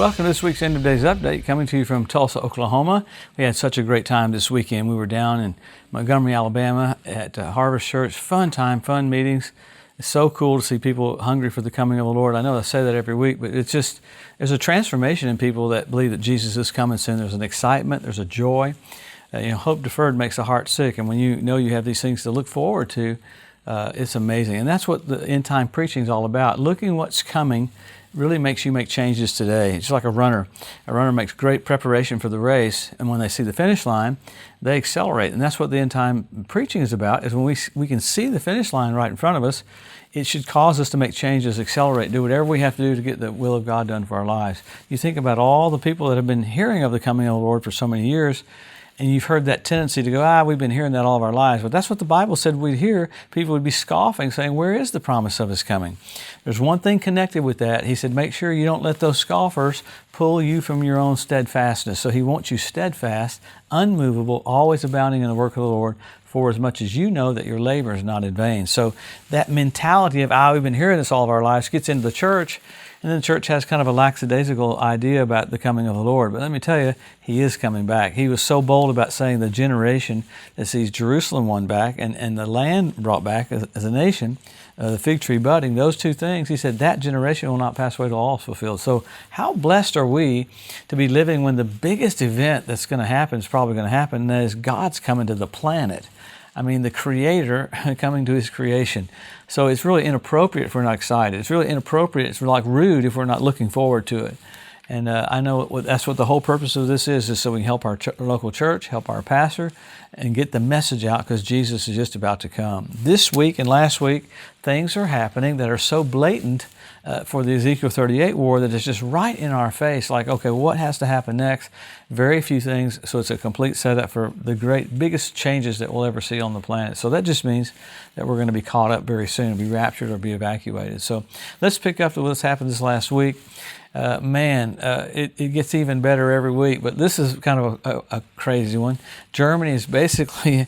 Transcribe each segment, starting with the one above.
Welcome to this week's End of Days Update, coming to you from Tulsa, Oklahoma. We had such a great time this weekend. We were down in Montgomery, Alabama at Harvest Church. Fun time, fun meetings. It's so cool to see people hungry for the coming of the Lord. I know I say that every week, but it's just, there's a transformation in people that believe that Jesus is coming soon. There's an excitement, there's a joy. Hope deferred makes the heart sick. And when you know you have these things to look forward to, it's amazing. And that's what the end time preaching is all about. Looking what's coming really makes you make changes today. It's like a runner. A runner makes great preparation for the race, and when they see the finish line, they accelerate. And that's what the end time preaching is about, is when we can see the finish line right in front of us, it should cause us to make changes, accelerate, do whatever we have to do to get the will of God done for our lives. You think about all the people that have been hearing of the coming of the Lord for so many years, and you've heard that tendency to go, we've been hearing that all of our lives. But that's what the Bible said we'd hear. People would be scoffing, saying, where is the promise of His coming? There's one thing connected with that. He said, make sure you don't let those scoffers pull you from your own steadfastness. So He wants you steadfast, unmovable, always abounding in the work of the Lord, for as much as you know that your labor is not in vain. So that mentality of, we've been hearing this all of our lives, gets into the church, and then the church has kind of a lackadaisical idea about the coming of the Lord. But let me tell you, He is coming back. He was so bold about saying the generation that sees Jerusalem won back and the land brought back as a nation, the fig tree budding, those two things, He said that generation will not pass away till all is fulfilled. So how blessed are we to be living when the biggest event that's going to happen is probably going to happen, and that is God's coming to the planet. I mean, the Creator coming to His creation. So it's really inappropriate if we're not excited. It's really inappropriate. It's like rude if we're not looking forward to it. And I know that's what the whole purpose of this is so we can help our local church, help our pastor, and get the message out, because Jesus is just about to come. This week and last week, things are happening that are so blatant for the Ezekiel 38 war that it's just right in our face, like, okay, what has to happen next? Very few things, so it's a complete setup for the biggest changes that we'll ever see on the planet. So that just means that we're going to be caught up very soon, be raptured or be evacuated. So let's pick up what's happened this last week. It gets even better every week, but this is kind of a crazy one. Germany is basically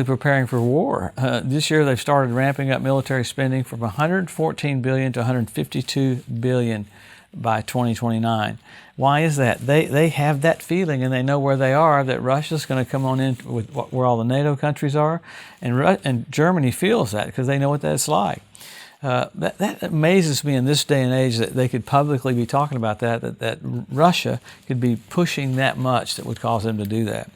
preparing for war. This year they've started ramping up military spending from 114 billion to 152 billion by 2029. Why is that? They have that feeling, and they know where they are, that Russia's going to come on in with where all the NATO countries are, and Germany feels that because they know what that's like. That amazes me in this day and age that they could publicly be talking about that Russia could be pushing that much that would cause them to do that.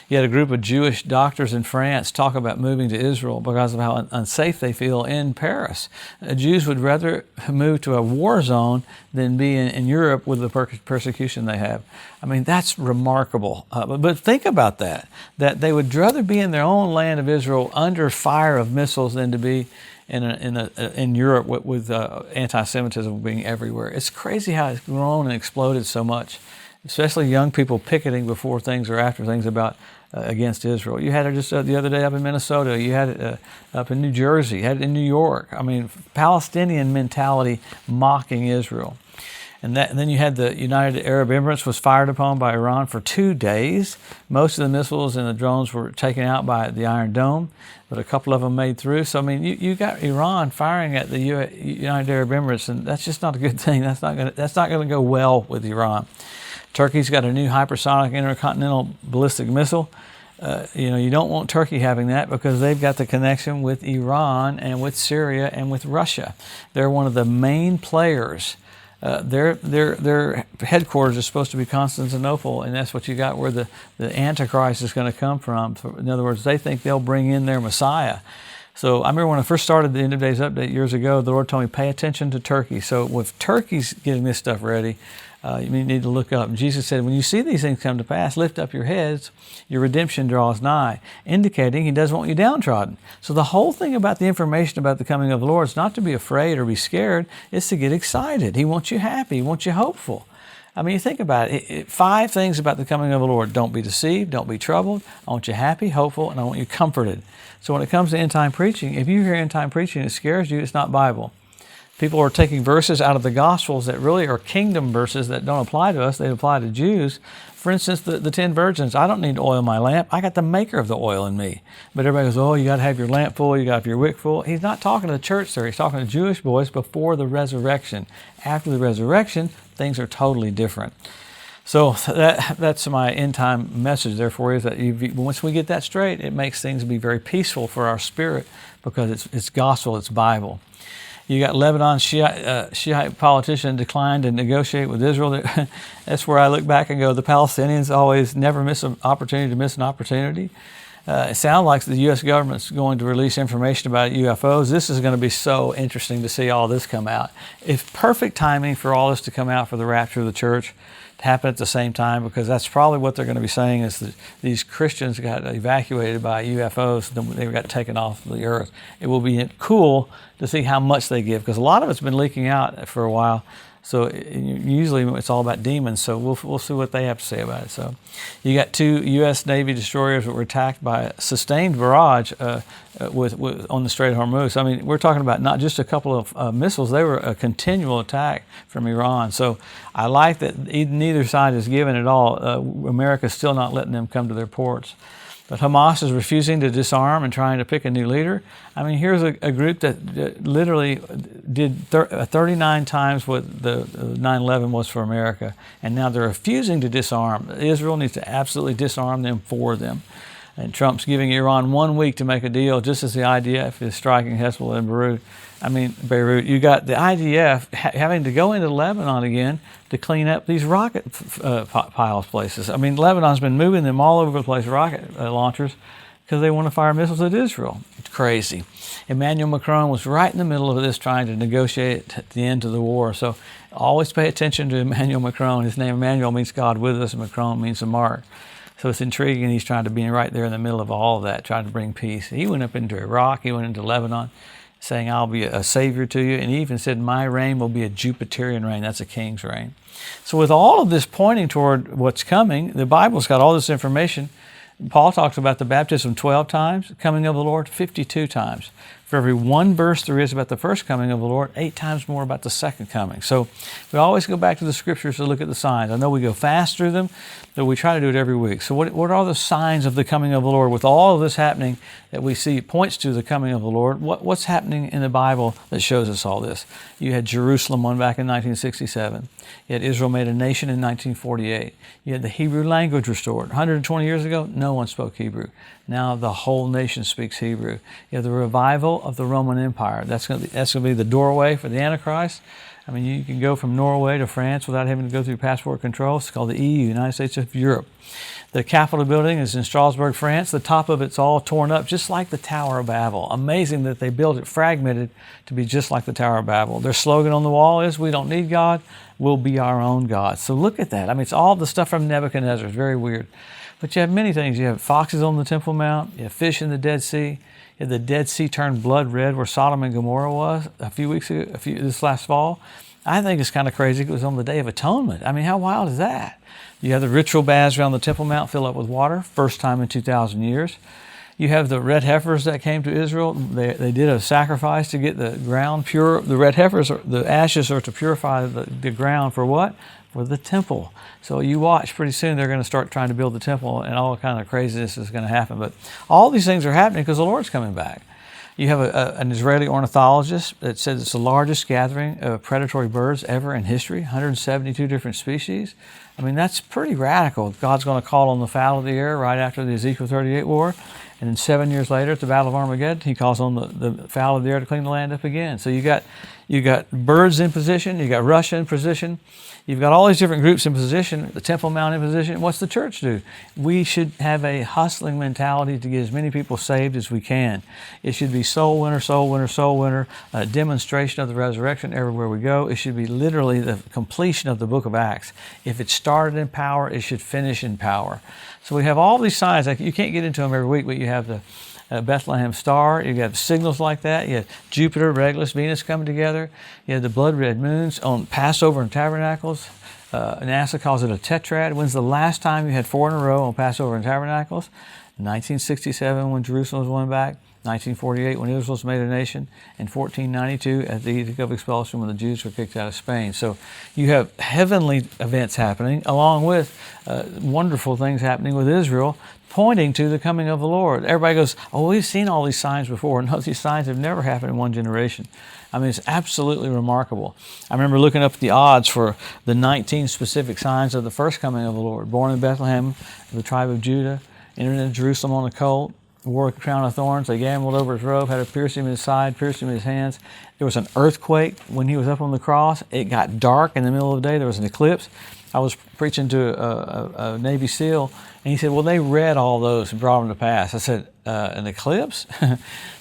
You had a group of Jewish doctors in France talk about moving to Israel because of how unsafe they feel in Paris. Jews would rather move to a war zone than be in Europe with the persecution they have. I mean, that's remarkable. But think about that they would rather be in their own land of Israel under fire of missiles than to be in Europe with anti-Semitism being everywhere. It's crazy how it's grown and exploded so much, especially young people picketing before things or after things about against Israel. You had it just the other day up in Minnesota. You had it up in New Jersey. You had it in New York. I mean, Palestinian mentality mocking Israel. And then you had the United Arab Emirates was fired upon by Iran for 2 days. Most of the missiles and the drones were taken out by the Iron Dome, but a couple of them made through. So, I mean, you got Iran firing at the United Arab Emirates, and that's just not a good thing. That's not going to go well with Iran. Turkey's got a new hypersonic intercontinental ballistic missile. You don't want Turkey having that because they've got the connection with Iran and with Syria and with Russia. They're one of the main players. Their headquarters is supposed to be Constantinople, and that's what you got where the Antichrist is going to come from. In other words, they think they'll bring in their Messiah. So I remember when I first started the End of Days Update years ago, the Lord told me, pay attention to Turkey. So if Turkey's getting this stuff ready, you need to look up. And Jesus said, when you see these things come to pass, lift up your heads, your redemption draws nigh, indicating He doesn't want you downtrodden. So the whole thing about the information about the coming of the Lord is not to be afraid or be scared, it's to get excited. He wants you happy, He wants you hopeful. I mean, you think about it. 5 things about the coming of the Lord. Don't be deceived, don't be troubled, I want you happy, hopeful, and I want you comforted. So when it comes to end-time preaching, if you hear end-time preaching and it scares you, it's not Bible. People are taking verses out of the Gospels that really are kingdom verses that don't apply to us. They apply to Jews. For instance, the 10 virgins. I don't need to oil my lamp. I got the maker of the oil in me. But everybody goes, oh, you got to have your lamp full. You got to have your wick full. He's not talking to the church there. He's talking to Jewish boys before the resurrection. After the resurrection, things are totally different. So that's my end time message there for you, is that once we get that straight, it makes things be very peaceful for our spirit, because it's gospel, it's Bible. You got Lebanon Shiite politician declined to negotiate with Israel. That's where I look back and go, the Palestinians always never miss an opportunity to miss an opportunity. It sounds like the U.S. government's going to release information about UFOs. This is going to be so interesting to see all this come out. It's perfect timing for all this to come out for the rapture of the church to happen at the same time, because that's probably what they're going to be saying, is that these Christians got evacuated by UFOs. They got taken off the earth. It will be cool to see how much they give, because a lot of it's been leaking out for a while. So usually it's all about demons. So we'll see what they have to say about it. So you got 2 U.S. Navy destroyers that were attacked by a sustained barrage on the Strait of Hormuz. I mean, we're talking about not just a couple of missiles. They were a continual attack from Iran. So I like that neither side is giving at all. America's still not letting them come to their ports. But Hamas is refusing to disarm and trying to pick a new leader. I mean, here's a group that literally did 39 times what the 9/11 was for America, and now they're refusing to disarm. Israel needs to absolutely disarm them for them. And Trump's giving Iran 1 week to make a deal, just as the IDF is striking Hezbollah in Beirut. You got the IDF having to go into Lebanon again to clean up these rocket piles places. I mean, Lebanon's been moving them all over the place, rocket launchers, because they want to fire missiles at Israel. It's crazy. Emmanuel Macron was right in the middle of this, trying to negotiate the end to the war. So always pay attention to Emmanuel Macron. His name Emmanuel means God with us, and Macron means the mark. So it's intriguing. He's trying to be right there in the middle of all of that, trying to bring peace. He went up into Iraq. He went into Lebanon, saying, I'll be a savior to you. And he even said, my reign will be a Jupiterian reign. That's a king's reign. So with all of this pointing toward what's coming, the Bible's got all this information. Paul talks about the baptism 12 times, coming of the Lord 52 times. For every one verse there is about the first coming of the Lord, 8 times more about the second coming. So we always go back to the scriptures to look at the signs. I know we go fast through them, but we try to do it every week. So what are the signs of the coming of the Lord? With all of this happening that we see points to the coming of the Lord, what's happening in the Bible that shows us all this? You had Jerusalem won back in 1967. You had Israel made a nation in 1948. You had the Hebrew language restored. 120 years ago, no one spoke Hebrew. Now the whole nation speaks Hebrew. You have the revival of the Roman Empire. That's going to be the doorway for the Antichrist. I mean, you can go from Norway to France without having to go through passport control. It's called the EU, United States of Europe. The Capitol building is in Strasbourg, France. The top of it's all torn up, just like the Tower of Babel. Amazing that they built it fragmented to be just like the Tower of Babel. Their slogan on the wall is, we don't need God, we'll be our own God. So look at that. I mean, it's all the stuff from Nebuchadnezzar. It's very weird. But you have many things. You have foxes on the Temple Mount. You have fish in the Dead Sea. You have the Dead Sea turned blood red where Sodom and Gomorrah was a few weeks ago, this last fall. I think it's kind of crazy. It was on the Day of Atonement. I mean, how wild is that? You have the ritual baths around the Temple Mount fill up with water, first time in 2,000 years. You have the red heifers that came to Israel. They did a sacrifice to get the ground pure. The red heifers, the ashes are to purify the ground for what? For the temple. So you watch, pretty soon they're going to start trying to build the temple, and all kind of craziness is going to happen. But all these things are happening because the Lord's coming back. You have an Israeli ornithologist that says it's the largest gathering of predatory birds ever in history, 172 different species. I mean, that's pretty radical. God's going to call on the fowl of the air right after the Ezekiel 38 war. And then 7 years later, at the Battle of Armageddon, he calls on the fowl of the air to clean the land up again. So you got birds in position, you got Russia in position, you've got all these different groups in position, the Temple Mount in position. What's the church do? We should have a hustling mentality to get as many people saved as we can. It should be soul winner, soul winner, soul winner, a demonstration of the resurrection everywhere we go. It should be literally the completion of the book of Acts. If it started in power, it should finish in power. So we have all these signs. Like, you can't get into them every week, but you have the Bethlehem star. You have signals like that. You have Jupiter, Regulus, Venus coming together. You have the blood red moons on Passover and Tabernacles. NASA calls it a tetrad. When's the last time you had 4 in a row on Passover and Tabernacles? 1967 when Jerusalem was won back. 1948 when Israel was made a nation, and 1492 at the Edict of Expulsion when the Jews were kicked out of Spain. So you have heavenly events happening along with wonderful things happening with Israel, pointing to the coming of the Lord. Everybody goes, oh, we've seen all these signs before. No, these signs have never happened in one generation. I mean, it's absolutely remarkable. I remember looking up the odds for the 19 specific signs of the first coming of the Lord. Born in Bethlehem, the tribe of Judah, entered into Jerusalem on a colt, wore a crown of thorns, they gambled over his robe, had a piercing in his side, piercing in his hands. There was an earthquake when he was up on the cross. It got dark in the middle of the day. There was an eclipse. I was preaching to a Navy SEAL, and he said, well, they read all those and brought them to pass. I said, an eclipse?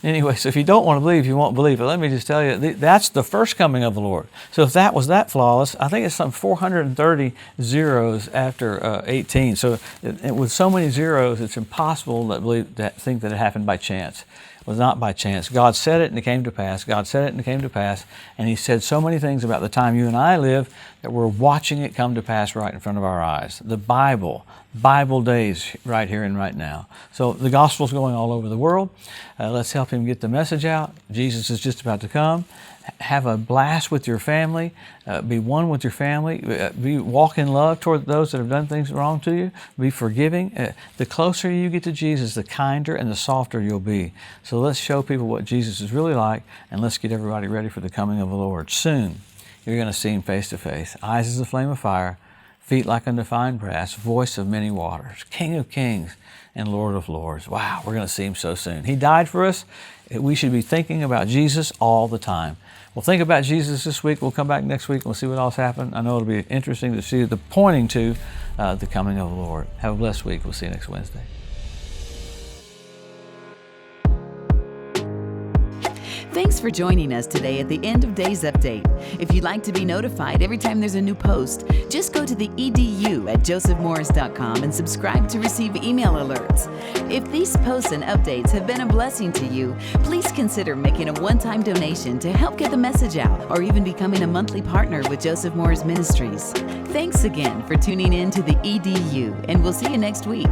Anyway, so if you don't want to believe, you won't believe. But let me just tell you, that's the first coming of the Lord. So if that was that flawless, I think it's some 430 zeros after 18. So with so many zeros, it's impossible to think that it happened by chance. It was not by chance. God said it and it came to pass. God said it and it came to pass. And He said so many things about the time you and I live that we're watching it come to pass right in front of our eyes. The Bible days right here and right now. So the gospel's going all over the world. Let's help Him get the message out. Jesus is just about to come. Have a blast with your family. Be one with your family. Walk in love toward those that have done things wrong to you. Be forgiving. The closer you get to Jesus, the kinder and the softer you'll be. So let's show people what Jesus is really like, and let's get everybody ready for the coming of the Lord. Soon, you're going to see Him face to face. Eyes as a flame of fire, feet like undefined brass, voice of many waters, King of kings and Lord of lords. Wow, we're going to see Him so soon. He died for us. We should be thinking about Jesus all the time. We'll think about Jesus this week. We'll come back next week and we'll see what else happened. I know it'll be interesting to see the pointing to the coming of the Lord. Have a blessed week. We'll see you next Wednesday. Thanks for joining us today at the End of Days Update. If you'd like to be notified every time there's a new post, just go to the EDU at josephmorris.com and subscribe to receive email alerts. If these posts and updates have been a blessing to you, please consider making a one-time donation to help get the message out, or even becoming a monthly partner with Joseph Morris Ministries. Thanks again for tuning in to the EDU, and we'll see you next week.